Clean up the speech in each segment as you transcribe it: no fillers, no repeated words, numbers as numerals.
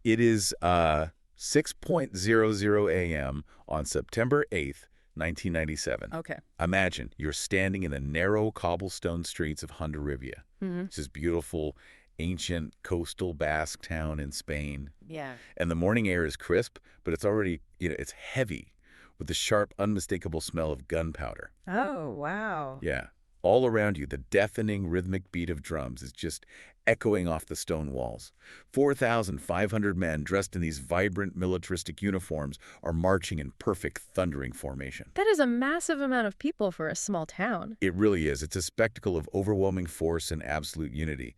It is 6:00 a.m. on September 8th, 1997. Okay. Imagine you're standing in the narrow cobblestone streets of Hondarribia. It's this beautiful, ancient coastal Basque town in Spain. Yeah. And the morning air is crisp, but it's already, it's heavy with the sharp, unmistakable smell of gunpowder. Oh, wow. Yeah. All around you, the deafening rhythmic beat of drums is just echoing off the stone walls. 4,500 men dressed in these vibrant militaristic uniforms are marching in perfect thundering formation. That is a massive amount of people for a small town. It really is. It's a spectacle of overwhelming force and absolute unity.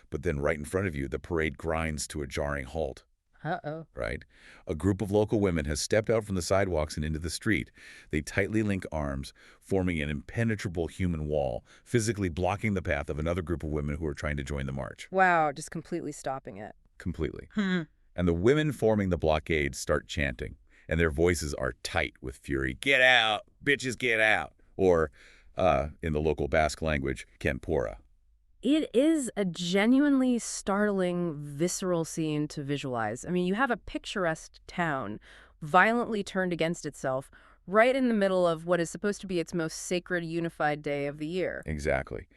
But then right in front of you, the parade grinds to a jarring halt. Uh-oh. Right? A group of local women has stepped out from the sidewalks and into the street. They tightly link arms, forming an impenetrable human wall, physically blocking the path of another group of women who are trying to join the march. Wow, just completely stopping it. Completely. And the women forming the blockade start chanting, and their voices are tight with fury. Get out! Bitches, get out! Or, in the local Basque language, Kenpora. It is a genuinely startling, visceral scene to visualize. I mean, you have a picturesque town violently turned against itself right in the middle of what is supposed to be its most sacred, unified day of the year. Exactly.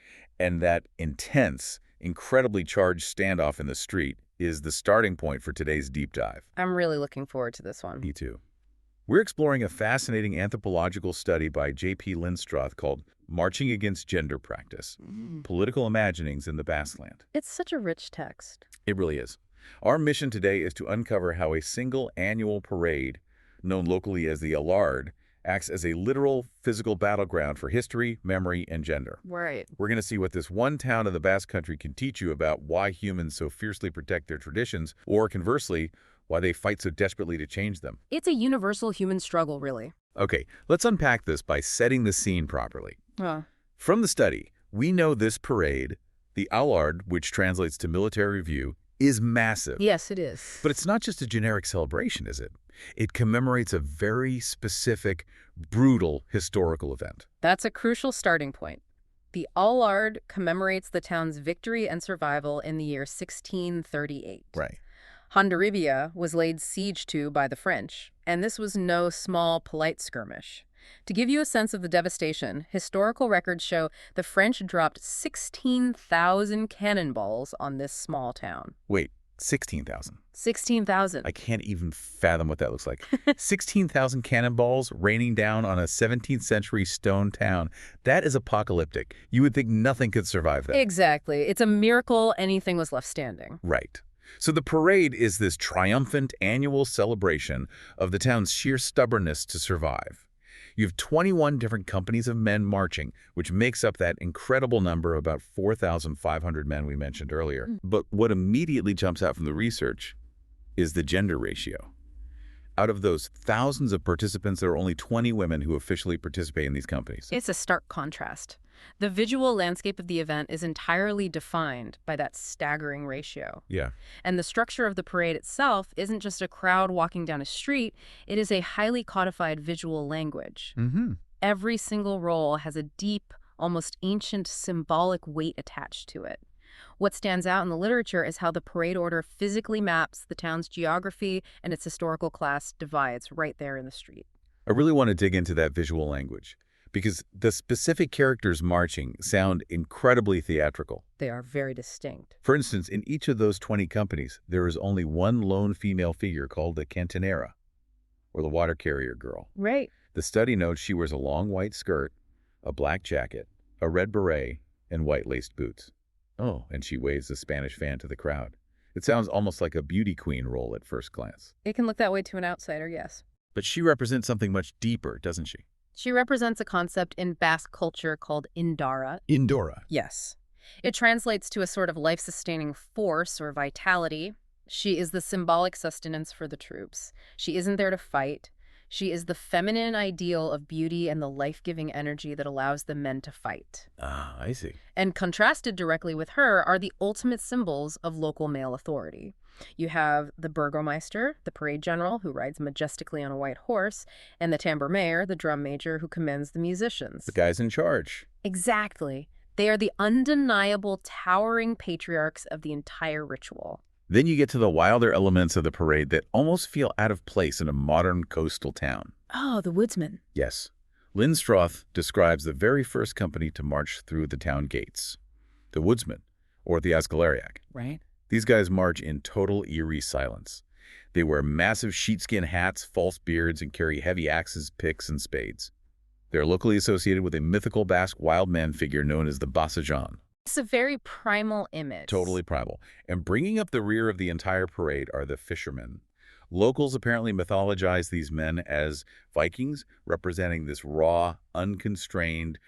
And that intense, incredibly charged standoff in the street is the starting point for today's deep dive. I'm really looking forward to this one. Me too. We're exploring a fascinating anthropological study by J.P. Lindstroth called Marching Against Gender Practice, Political Imaginings in the Basque Land. It's such a rich text. It really is. Our mission today is to uncover how a single annual parade, known locally as the Alarde, acts as a literal physical battleground for history, memory, and gender. Right. We're going to see what this one town of the Basque Country can teach you about why humans so fiercely protect their traditions, or conversely, why they fight so desperately to change them. It's a universal human struggle, really. Okay, let's unpack this by setting the scene properly. From the study, we know this parade, the Alarde, which translates to military review, is massive. Yes, it is. But it's not just a generic celebration, is it? It commemorates a very specific, brutal historical event. That's a crucial starting point. The Alarde commemorates the town's victory and survival in the year 1638. Right. Hondarribia was laid siege to by the French, and this was no small, polite skirmish. To give you a sense of the devastation, historical records show the French dropped 16,000 cannonballs on this small town. Wait, 16,000? 16,000. I can't even fathom what that looks like. 16,000 cannonballs raining down on a 17th century stone town. That is apocalyptic. You would think nothing could survive that. Exactly. It's a miracle anything was left standing. Right. So the parade is this triumphant annual celebration of the town's sheer stubbornness to survive. You have 21 different companies of men marching, which makes up that incredible number of about 4,500 men we mentioned earlier. But what immediately jumps out from the research is the gender ratio. Out of those thousands of participants, there are only 20 women who officially participate in these companies. It's a stark contrast. The visual landscape of the event is entirely defined by that staggering ratio. Yeah. And the structure of the parade itself isn't just a crowd walking down a street, it is a highly codified visual language. Every single role has a deep, almost ancient symbolic weight attached to it. What stands out in the literature is how the parade order physically maps the town's geography and its historical class divides right there in the street. I really want to dig into that visual language, because the specific characters marching sound incredibly theatrical. They are very distinct. For instance, in each of those 20 companies, there is only one lone female figure called the cantinera, or the water carrier girl. Right. The study notes she wears a long white skirt, a black jacket, a red beret, and white-laced boots. Oh, and she waves a Spanish fan to the crowd. It sounds almost like a beauty queen role at first glance. It can look that way to an outsider, yes. But she represents something much deeper, doesn't she? She represents a concept in Basque culture called indara. Indora. Yes. It translates to a sort of life-sustaining force or vitality. She is the symbolic sustenance for the troops. She isn't there to fight. She is the feminine ideal of beauty and the life-giving energy that allows the men to fight. Ah, I see. And contrasted directly with her are the ultimate symbols of local male authority. You have the burgomeister, the parade general, who rides majestically on a white horse, and the tambour mayor, the drum major, who commands the musicians. The guy's in charge. Exactly. They are the undeniable, towering patriarchs of the entire ritual. Then you get to the wilder elements of the parade that almost feel out of place in a modern coastal town. Oh, the woodsman. Yes. Lynn Stroth describes the very first company to march through the town gates. The woodsmen, or the Asgalariac. Right. These guys march in total eerie silence. They wear massive sheepskin hats, false beards, and carry heavy axes, picks, and spades. They're locally associated with a mythical Basque wild man figure known as the Basajan. It's a very primal image. Totally primal. And bringing up the rear of the entire parade are the fishermen. Locals apparently mythologize these men as Vikings, representing this raw, unconstrained,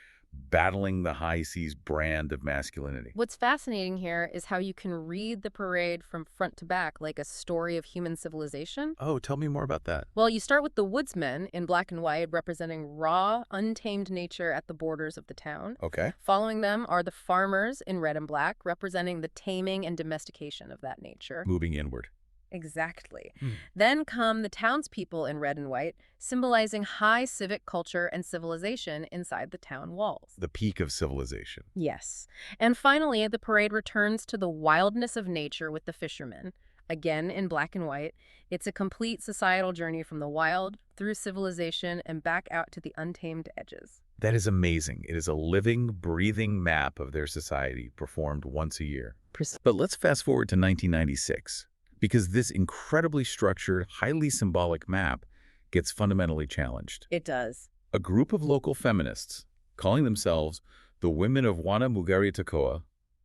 battling the high seas brand of masculinity. What's fascinating here is how you can read the parade from front to back like a story of human civilization. Oh, tell me more about that. Well, you start with the woodsmen in black and white, representing raw, untamed nature at the borders of the town. Okay. Following them are the farmers in red and black, representing the taming and domestication of that nature. Moving inward. Exactly. Then come the townspeople in red and white, symbolizing high civic culture and civilization inside the town walls. The peak of civilization. Yes. And finally, the parade returns to the wildness of nature with the fishermen. Again, in black and white, it's a complete societal journey from the wild through civilization and back out to the untamed edges. That is amazing. It is a living, breathing map of their society performed once a year. But let's fast forward to 1996. Because this incredibly structured, highly symbolic map gets fundamentally challenged. It does. A group of local feminists, calling themselves the Women of Juana Mugarrietakoa,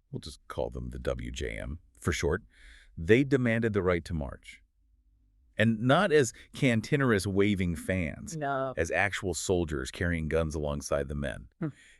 we'll just call them the WJM for short, they demanded the right to march. And not as cantinerous waving fans, No. as actual soldiers carrying guns alongside the men.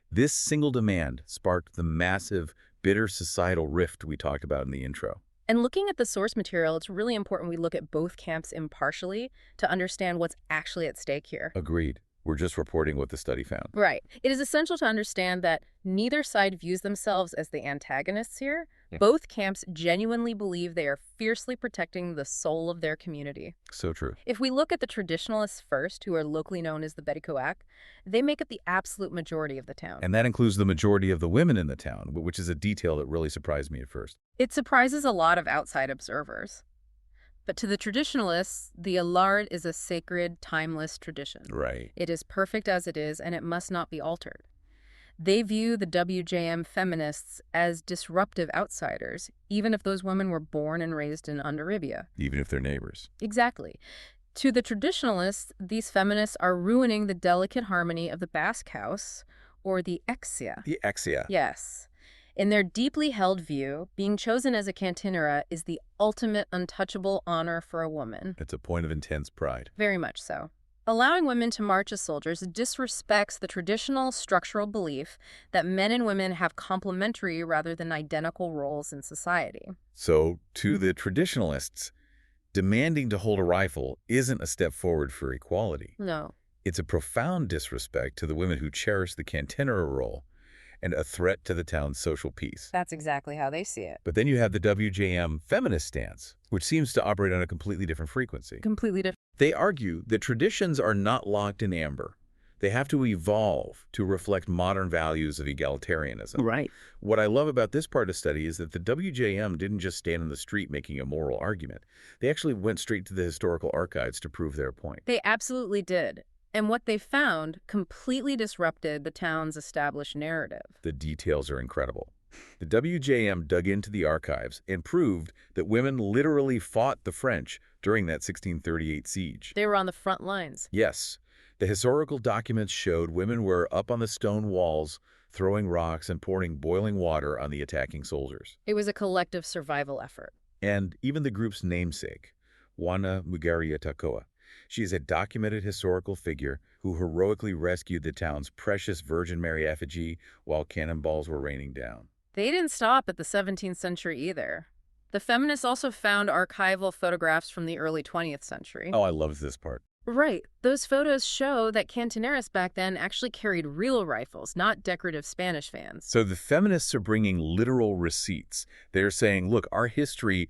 This single demand sparked the massive, bitter societal rift we talked about in the intro. And looking at the source material, it's really important we look at both camps impartially to understand what's actually at stake here. Agreed. We're just reporting what the study found. Right. It is essential to understand that neither side views themselves as the antagonists here. Yeah. Both camps genuinely believe they are fiercely protecting the soul of their community. So true. If we look at the traditionalists first, who are locally known as the Betikoak, they make up the absolute majority of the town. And that includes the majority of the women in the town, which is a detail that really surprised me at first. It surprises a lot of outside observers. But to the traditionalists, the Alarde is a sacred, timeless tradition. Right. It is perfect as it is, and it must not be altered. They view the WJM feminists as disruptive outsiders, even if those women were born and raised in Hondarribia. Even if they're neighbors. Exactly. To the traditionalists, these feminists are ruining the delicate harmony of the Basque house, or the exia. The exia. Yes. In their deeply held view, being chosen as a cantinera is the ultimate untouchable honor for a woman. It's a point of intense pride. Very much so. Allowing women to march as soldiers disrespects the traditional structural belief that men and women have complementary rather than identical roles in society. So, to the traditionalists, demanding to hold a rifle isn't a step forward for equality. No. It's a profound disrespect to the women who cherish the cantinera role and a threat to the town's social peace. That's exactly how they see it. But then you have the WJM feminist stance, which seems to operate on a completely different frequency. Completely different. They argue that traditions are not locked in amber. They have to evolve to reflect modern values of egalitarianism. Right. What I love about this part of the study is that the WJM didn't just stand on the street making a moral argument. They actually went straight to the historical archives to prove their point. They absolutely did. And what they found completely disrupted the town's established narrative. The details are incredible. The WJM dug into the archives and proved that women literally fought the French during that 1638 siege. They were on the front lines. Yes. The historical documents showed women were up on the stone walls, throwing rocks and pouring boiling water on the attacking soldiers. It was a collective survival effort. And even the group's namesake, Juana Mugarrietakoa. She is a documented historical figure who heroically rescued the town's precious Virgin Mary effigy while cannonballs were raining down. They didn't stop at the 17th century either. The feminists also found archival photographs from the early 20th century. Oh, I love this part. Right. Those photos show that cantineras back then actually carried real rifles, not decorative Spanish fans. So the feminists are bringing literal receipts. They're saying, look, our history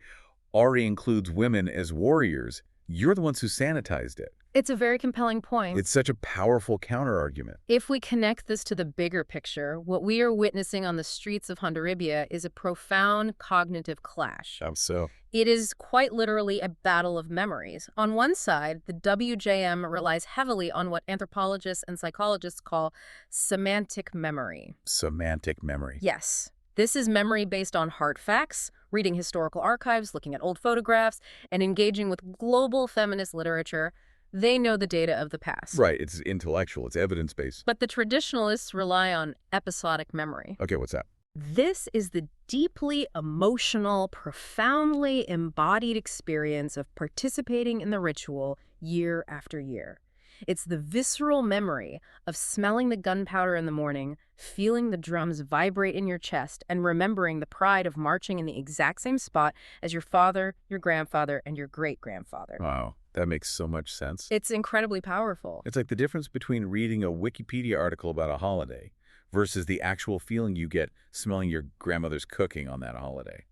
already includes women as warriors, you're the ones who sanitized it. It's a very compelling point. It's such a powerful counterargument. If we connect this to the bigger picture, what we are witnessing on the streets of Hondarribia is a profound cognitive clash. How so? It is quite literally a battle of memories. On one side, the WJM relies heavily on what anthropologists and psychologists call semantic memory. Semantic memory. Yes. This is memory based on hard facts, reading historical archives, looking at old photographs, and engaging with global feminist literature. They know the data of the past. Right, it's intellectual, it's evidence-based. But the traditionalists rely on episodic memory. Okay, what's that? This is the deeply emotional, profoundly embodied experience of participating in the ritual year after year. It's the visceral memory of smelling the gunpowder in the morning, feeling the drums vibrate in your chest, and remembering the pride of marching in the exact same spot as your father, your grandfather, and your great-grandfather. Wow, that makes so much sense. It's incredibly powerful. It's like the difference between reading a Wikipedia article about a holiday versus the actual feeling you get smelling your grandmother's cooking on that holiday.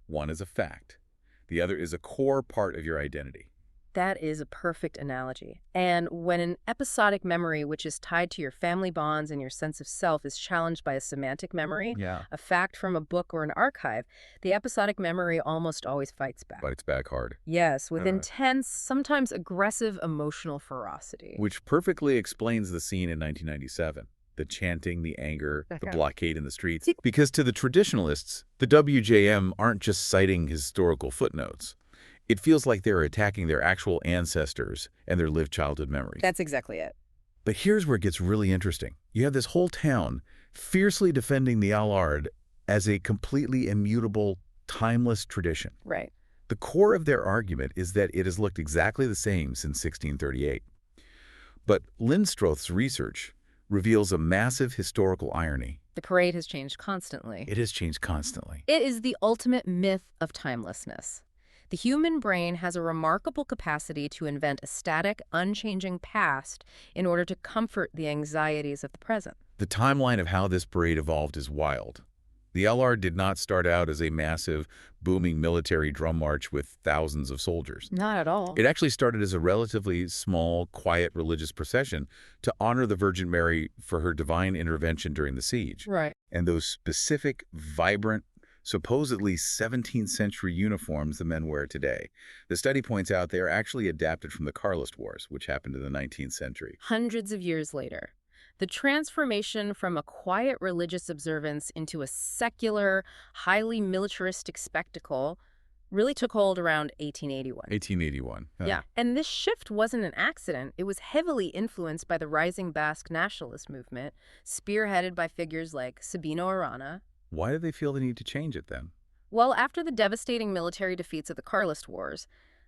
One is a fact. The other is a core part of your identity. That is a perfect analogy. And when an episodic memory, which is tied to your family bonds and your sense of self, is challenged by a semantic memory, a fact from a book or an archive, the episodic memory almost always fights back. Fights back hard. Yes, with intense, sometimes aggressive emotional ferocity. Which perfectly explains the scene in 1997. The chanting, the anger, the blockade in the streets. Because to the traditionalists, the WJM aren't just citing historical footnotes. It feels like they're attacking their actual ancestors and their lived childhood memories. That's exactly it. But here's where it gets really interesting. You have this whole town fiercely defending the Alarde as a completely immutable, timeless tradition. Right. The core of their argument is that it has looked exactly the same since 1638. But Lindströth's research reveals a massive historical irony. The parade has changed constantly. It has changed constantly. It is the ultimate myth of timelessness. The human brain has a remarkable capacity to invent a static, unchanging past in order to comfort the anxieties of the present. The timeline of how this parade evolved is wild. The Alarde did not start out as a massive, booming military drum march with thousands of soldiers. Not at all. It actually started as a relatively small, quiet religious procession to honor the Virgin Mary for her divine intervention during the siege. Right. And those specific, vibrant, supposedly 17th century uniforms the men wear today. The study points out they are actually adapted from the Carlist Wars, which happened in the 19th century. Hundreds of years later, the transformation from a quiet religious observance into a secular, highly militaristic spectacle really took hold around 1881. 1881. Yeah, and this shift wasn't an accident. It was heavily influenced by the rising Basque nationalist movement, spearheaded by figures like Sabino Arana. Why did they feel the need to change it then? Well, after the devastating military defeats of the Carlist Wars,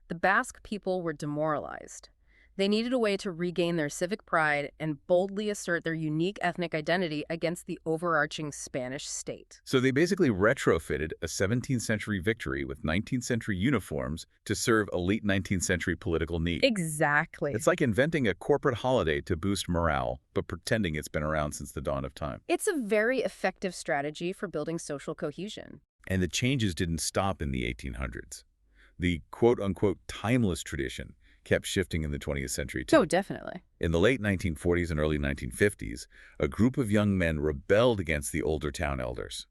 the Basque people were demoralized. They needed a way to regain their civic pride and boldly assert their unique ethnic identity against the overarching Spanish state. So they basically retrofitted a 17th century victory with 19th century uniforms to serve elite 19th century political needs. Exactly. It's like inventing a corporate holiday to boost morale, but pretending it's been around since the dawn of time. It's a very effective strategy for building social cohesion. And the changes didn't stop in the 1800s. The quote-unquote timeless tradition kept shifting in the 20th century too. Oh, definitely. In the late 1940s and early 1950s, a group of young men rebelled against the older town elders.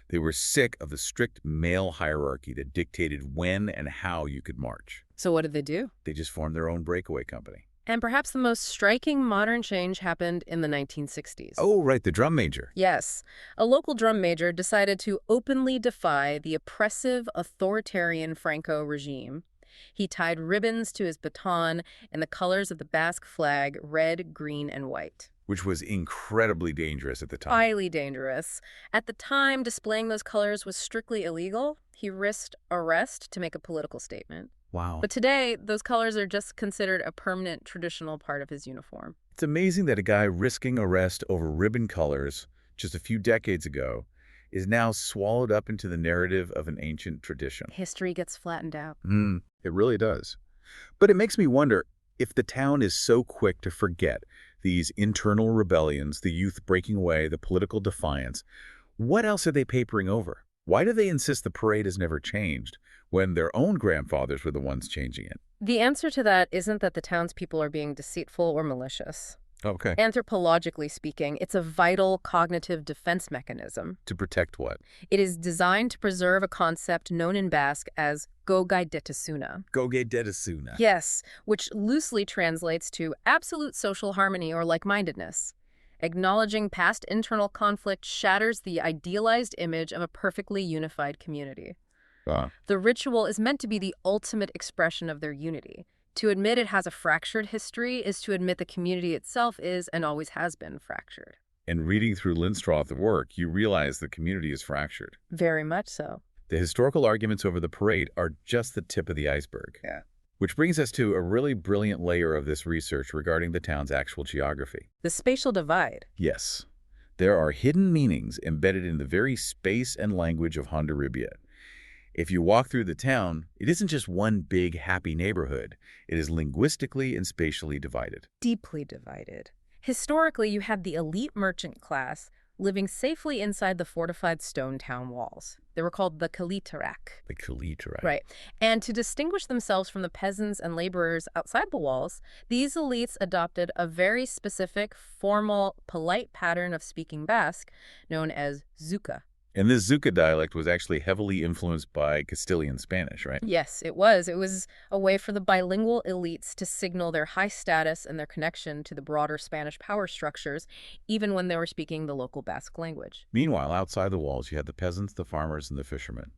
They were sick of the strict male hierarchy that dictated when and how you could march. So what did they do? They just formed their own breakaway company. And perhaps the most striking modern change happened in the 1960s. Oh, right, the drum major. Yes. A local drum major decided to openly defy the oppressive, authoritarian Franco regime. He tied ribbons to his baton in the colors of the Basque flag, red, green, and white. Which was incredibly dangerous at the time. Highly dangerous. At the time, displaying those colors was strictly illegal. He risked arrest to make a political statement. Wow. But today, those colors are just considered a permanent traditional part of his uniform. It's amazing that a guy risking arrest over ribbon colors just a few decades ago is now swallowed up into the narrative of an ancient tradition. History gets flattened out. It really does. But it makes me wonder if the town is so quick to forget these internal rebellions, the youth breaking away, the political defiance. What else are they papering over? Why do they insist the parade has never changed when their own grandfathers were the ones changing it? The answer to that isn't that the townspeople are being deceitful or malicious. Okay. Anthropologically speaking, it's a vital cognitive defense mechanism. To protect what? It is designed to preserve a concept known in Basque as gogai detasuna. Goge dedesuna. Yes, which loosely translates to absolute social harmony or like-mindedness. Acknowledging past internal conflict shatters the idealized image of a perfectly unified community. The ritual is meant to be the ultimate expression of their unity. To admit it has a fractured history is to admit the community itself is and always has been fractured. And reading through Lindström's work, you realize the community is fractured. Very much so. The historical arguments over the parade are just the tip of the iceberg. Yeah. Which brings us to a really brilliant layer of this research regarding the town's actual geography. The spatial divide. Yes. There are hidden meanings embedded in the very space and language of Hondarribia. If you walk through the town, it isn't just one big, happy neighborhood. It is linguistically and spatially divided. Deeply divided. Historically, you had the elite merchant class living safely inside the fortified stone town walls. They were called the Kalitarak. The Kalitarak. Right. And to distinguish themselves from the peasants and laborers outside the walls, these elites adopted a very specific, formal, polite pattern of speaking Basque known as zuka. And this Zuca dialect was actually heavily influenced by Castilian Spanish, right? Yes, it was. It was a way for the bilingual elites to signal their high status and their connection to the broader Spanish power structures, even when they were speaking the local Basque language. Meanwhile, outside the walls, you had the peasants, the farmers, and the fishermen.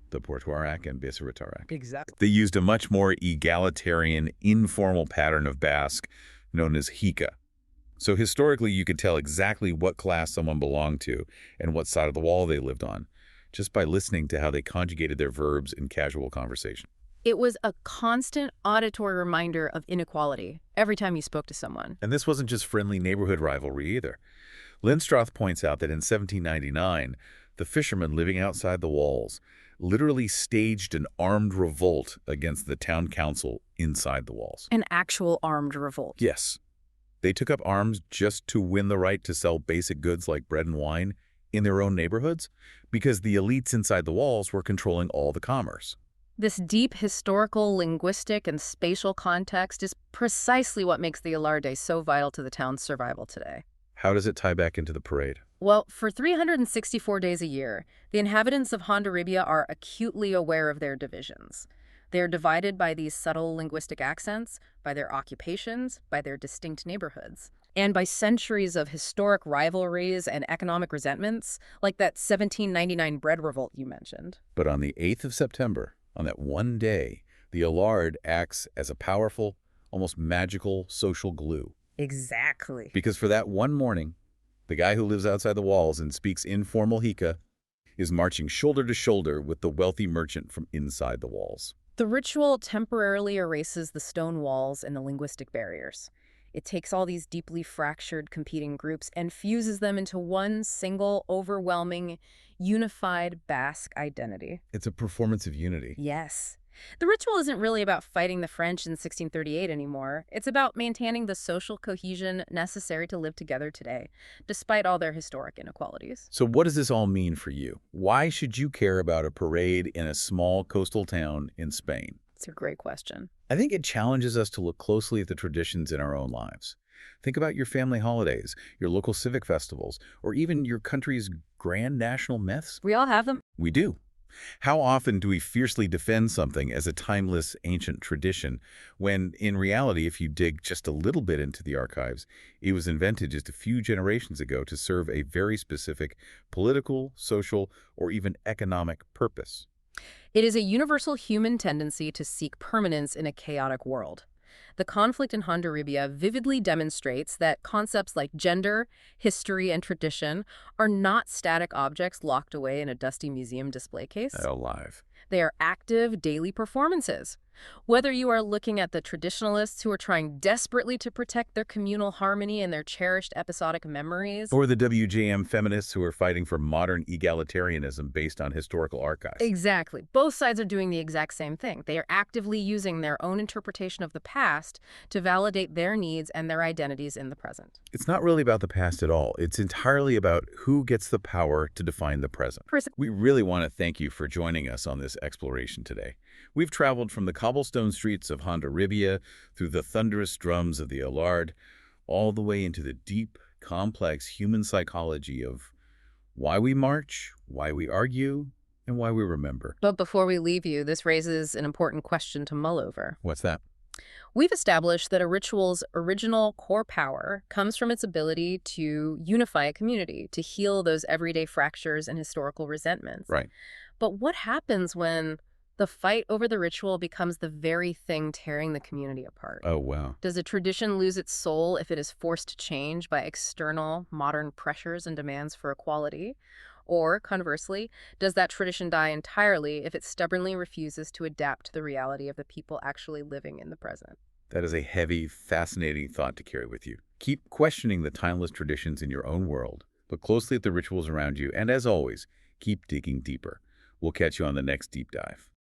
The Portuarak and Bisaritarak. Exactly. They used a much more egalitarian, informal pattern of Basque known as hika. So historically, you could tell exactly what class someone belonged to and what side of the wall they lived on, just by listening to how they conjugated their verbs in casual conversation. It was a constant auditory reminder of inequality every time you spoke to someone. And this wasn't just friendly neighborhood rivalry either. Lindström points out that in 1799, the fishermen living outside the walls literally staged an armed revolt against the town council inside the walls. An actual armed revolt. Yes. They took up arms just to win the right to sell basic goods like bread and wine in their own neighborhoods because the elites inside the walls were controlling all the commerce. This deep historical, linguistic, and spatial context is precisely what makes the Alarde so vital to the town's survival today. How does it tie back into the parade? Well, for 364 days a year, the inhabitants of Hondarribia are acutely aware of their divisions. They are divided by these subtle linguistic accents, by their occupations, by their distinct neighborhoods, and by centuries of historic rivalries and economic resentments, like that 1799 bread revolt you mentioned. But on the 8th of September, on that one day, the Alarde acts as a powerful, almost magical social glue. Exactly. Because for that one morning, the guy who lives outside the walls and speaks informal hika is marching shoulder to shoulder with the wealthy merchant from inside the walls. The ritual temporarily erases the stone walls and the linguistic barriers. It takes all these deeply fractured competing groups and fuses them into one single, overwhelming, unified Basque identity. It's a performance of unity. Yes. The ritual isn't really about fighting the French in 1638 anymore. It's about maintaining the social cohesion necessary to live together today, despite all their historic inequalities. So what does this all mean for you? Why should you care about a parade in a small coastal town in Spain? It's a great question. I think it challenges us to look closely at the traditions in our own lives. Think about your family holidays, your local civic festivals, or even your country's grand national myths. We all have them. We do. How often do we fiercely defend something as a timeless, ancient tradition when, in reality, if you dig just a little bit into the archives, it was invented just a few generations ago to serve a very specific political, social, or even economic purpose? It is a universal human tendency to seek permanence in a chaotic world. The conflict in Hondarribia vividly demonstrates that concepts like gender, history, and tradition are not static objects locked away in a dusty museum display case. Alive. They are active daily performances. Whether you are looking at the traditionalists who are trying desperately to protect their communal harmony and their cherished episodic memories, or the WJM feminists who are fighting for modern egalitarianism based on historical archives. Exactly. Both sides are doing the exact same thing. They are actively using their own interpretation of the past to validate their needs and their identities in the present. It's not really about the past at all. It's entirely about who gets the power to define the present. We really want to thank you for joining us on this exploration today. We've traveled from the cobblestone streets of Hondarribia through the thunderous drums of the Alarde, all the way into the deep, complex human psychology of why we march, why we argue, and why we remember. But before we leave you, this raises an important question to mull over. What's that? We've established that a ritual's original core power comes from its ability to unify a community, to heal those everyday fractures and historical resentments. Right. But what happens when the fight over the ritual becomes the very thing tearing the community apart? Oh, wow. Does a tradition lose its soul if it is forced to change by external, modern pressures and demands for equality? Or, conversely, does that tradition die entirely if it stubbornly refuses to adapt to the reality of the people actually living in the present? That is a heavy, fascinating thought to carry with you. Keep questioning the timeless traditions in your own world. Look closely at the rituals around you, and as always, keep digging deeper. We'll catch you on the next deep dive.